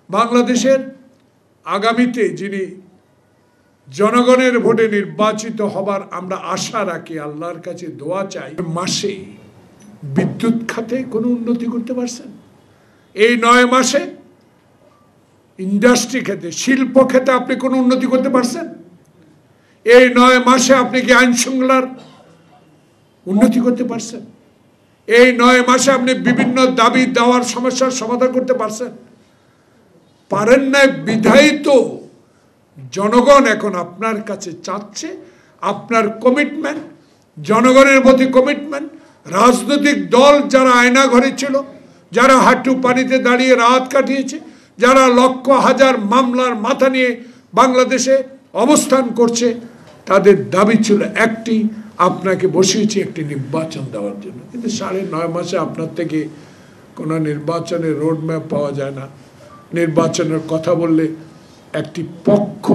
বাংলাদেশের আগামীতে যিনি জনগণের ভোটে নির্বাচিত হবার আমরা আশা রাখি, আল্লাহর কাছে দোয়া চাই। মাসে বিদ্যুৎ খাতে কোনো উন্নতি করতে পারছেন? এই 9 মাসে ইন্ডাস্ট্রি খাতে, শিল্প খাতে আপনি কোনো উন্নতি করতে পারছেন? এই 9 মাসে আপনি কি আইন শৃঙ্খলার উন্নতি করতে পারছেন? এই 9 মাসে আপনি বিভিন্ন দাবি দেওয়ার সমস্যার সমাধান করতে পারছেন? পারেন না। বিধায়ী তো জনগণ এখন আপনার কাছে চাচ্ছে আপনার কমিটমেন্ট, জনগণের প্রতি কমিটমেন্ট। রাজনৈতিক দল যারা আয়না ঘরে ছিল, যারা হাঁটু পানিতে দাঁড়িয়ে রাত কাটিয়েছে, যারা লক্ষ হাজার মামলার মাথা নিয়ে বাংলাদেশে অবস্থান করছে, তাদের দাবি ছিল একটি, আপনাকে বসিয়েছি একটি নির্বাচন দেওয়ার জন্য। কিন্তু 9.5 মাসে আপনার থেকে কোনো নির্বাচনের রোডম্যাপ পাওয়া যায় না। নির্বাচনের কথা বললে একটি পক্ষ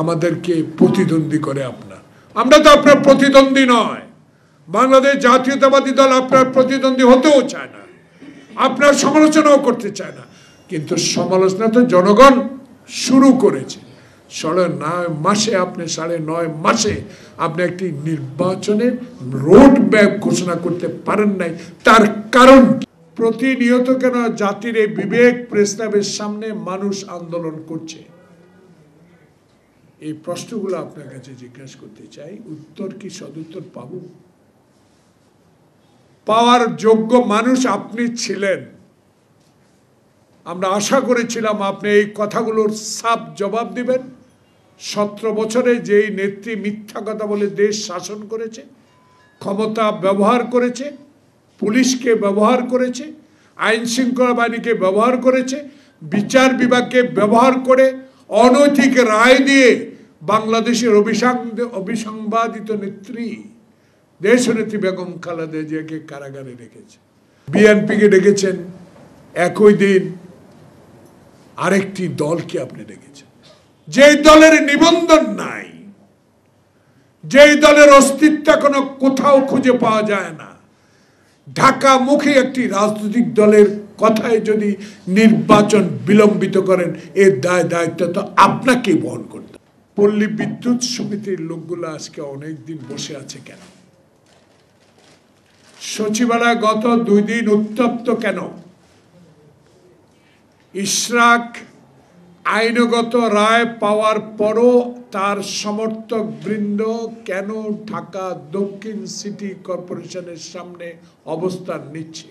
আমাদেরকে প্রতিদ্বন্দ্বী করে আপনার। আমরা তো আপনার প্রতিদ্বন্দ্বী নয়। বাংলাদেশ জাতীয়তাবাদী দল আপনার প্রতিদ্বন্দ্বী হতেও চায় না, আপনার সমালোচনাও করতে চায় না। কিন্তু সমালোচনা তো জনগণ শুরু করেছে। 9.5 মাসে আপনি 9.5 মাসে আপনি একটি নির্বাচনের রোড ম্যাপ ঘোষণা করতে পারেন নাই। তার কারণ প্রতিনিয়ত কেন জাতির এই বিবেক প্রেস ক্লাবের সামনে মানুষ আন্দোলন করছে? এই প্রশ্নগুলো আপনার কাছে জিজ্ঞাসা করতে চাই। উত্তর কি সদুত্তর পাবো? পাওয়ার যোগ্য মানুষ আপনি ছিলেন। আমরা আশা করেছিলাম আপনি এই কথাগুলোর সাফ জবাব দিবেন। 17 বছরে যেই নেত্রী মিথ্যা কথা বলে দেশ শাসন করেছে, ক্ষমতা ব্যবহার করেছে, পুলিশকে ব্যবহার করেছে, আইন শৃঙ্খলা বাহিনীকে ব্যবহার করেছে, বিচার বিভাগকে ব্যবহার করে অনৈতিক রায় দিয়ে বাংলাদেশের অবিসংবাদিত নেত্রী দেশনেত্রী বেগম খালেদা জিয়াকে কারাগারে রেখেছে। বিএনপিকে ডেকেছেন, একই দিন আরেকটি দলকে আপনি ডেকেছেন, যেই দলের নিবন্ধন নাই, যেই দলের অস্তিত্ব কোনো কোথাও খুঁজে পাওয়া যায় না। ঢাকামুখী একটি রাজনৈতিক দলের কথায় যদি নির্বাচন বিলম্বিত করেন, এর দায়িত্ব তো আপনাকেই বহন করতে। পল্লী বিদ্যুৎ সমিতির লোকগুলো আজকে অনেকদিন বসে আছে কেন? সচিবালয় গত 2 দিন উত্তপ্ত কেন? ইশরাক আইনগত রায় পাওয়ার পরও তার সমর্থক বৃন্দ কেন ঢাকা দক্ষিণ সিটি কর্পোরেশনের সামনে অবস্থান নিচ্ছে?